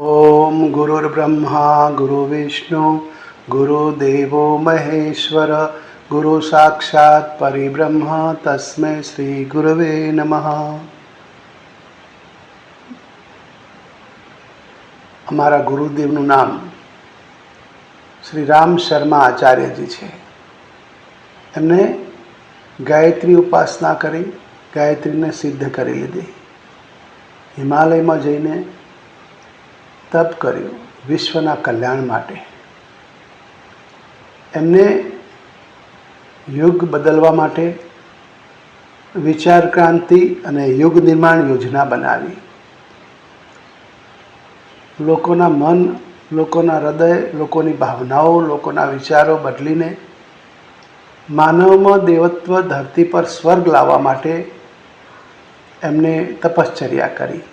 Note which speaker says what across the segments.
Speaker 1: ओम गुरुर्ब्रह्मा गुरुविष्णु गुरुदेवो महेश्वर गुरु साक्षात् परिब्रह्म तस्मै श्री गुरवे नमः। અમારા ગુરુદેવનું નામ શ્રી રામ શર્મા આચાર્યજી છે। એમને ગાયત્રી ઉપાસના કરી ગાયત્રીને સિદ્ધ કરી લીધી। હિમાલયમાં જઈને તપ કર્યું વિશ્વના કલ્યાણ માટે। એમને યુગ બદલવા માટે વિચાર ક્રાંતિ અને યુગ નિર્માણ યોજના બનાવી। લોકોના મન, લોકોના હૃદય, લોકોની ભાવનાઓ, લોકોના વિચારો બદલીને માનવમાં દેવત્વ ધરતી પર સ્વર્ગ લાવવા માટે એમને તપશ્ચર્યા કરી।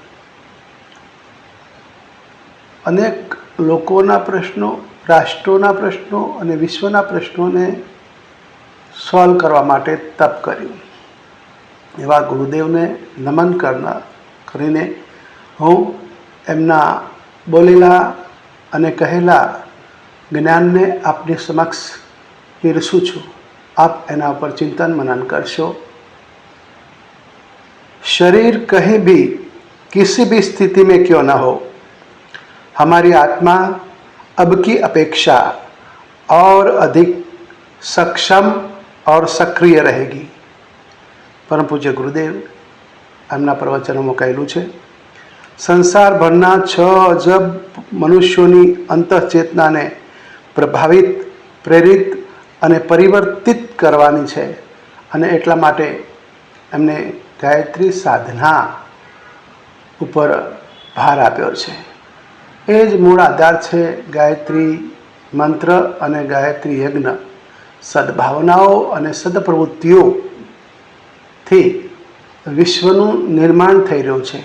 Speaker 1: અનેક લોકોના પ્રશ્નો, રાષ્ટ્રોના પ્રશ્નો અને વિશ્વના પ્રશ્નોને સોલ્વ કરવા માટે તપ કર્યું। એવા ગુરુદેવને નમન કરીને હું એમના બોલેલા અને કહેલા જ્ઞાનને આપની સમક્ષ પીરસું છું। आप एना पर चिंतन मनन करशो। शरीर कहीं भी किसी भी स्थिति में क्यों न हो, हमारी आत्मा अब की अपेक्षा और अधिक सक्षम और सक्रिय रहेगी। परम पूज्य गुरुदेव एमना प्रवचनों में कहेलू है, संसार भरना 6 अजब मनुष्यों अंतःचेतना ने प्रभावित, प्रेरित અને પરિવર્તિત કરવાની છે અને એટલા માટે એમને ગાયત્રી સાધના ઉપર ભાર આપ્યો છે। એ જ મૂળ આધાર છે ગાયત્રી મંત્ર અને ગાયત્રી યજ્ઞ। સદભાવનાઓ અને સદપ્રવૃત્તિઓથી વિશ્વનું નિર્માણ થઈ રહ્યું છે।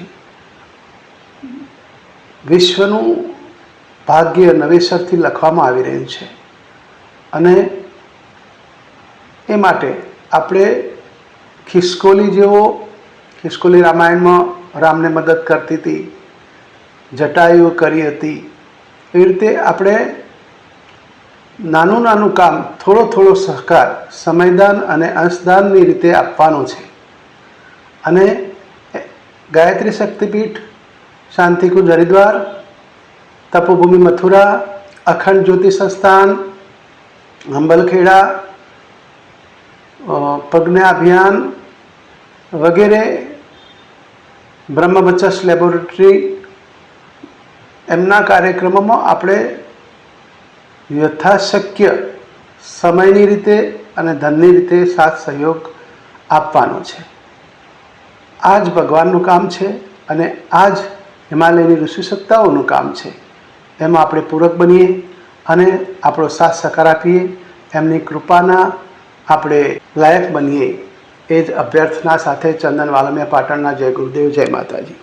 Speaker 1: વિશ્વનું ભાગ્ય નવેસરથી લખવામાં આવી રહ્યું છે અને એ માટે આપણે ખિસકોલી રામાયણમાં રામને મદદ કરતી હતી, જટાયુ કરી હતી। એવી રીતે આપણે નાનું નાનું કામ, થોડો થોડો સહકાર, સમયદાન અને અંશદાનની રીતે આપવાનું છે। અને ગાયત્રી શક્તિપીઠ, શાંતિકુંજ હરિદ્વાર, તપોભૂમિ મથુરા, અખંડ જ્યોતિ સંસ્થાન, અંબલખેડા, પ્રજ્ઞા અભિયાન વગેરે, બ્રહ્મવચસ લેબોરેટરી, એમના કાર્યક્રમોમાં આપણે યથાશક્ય સમયની રીતે અને ધનની રીતે સાથ સહયોગ આપવાનો છે। આ જ ભગવાનનું કામ છે અને આ જ હિમાલયની ઋષિ સત્તાઓનું કામ છે। એમાં આપણે પૂરક બનીએ અને આપણો સાથ સહકાર આપીએ, એમની કૃપાના આપણે લાયક બનીએ। એ જ અભ્યર્થના સાથે ચંદન વાલમિયા પાટણના જય ગુરુદેવ, જય માતાજી।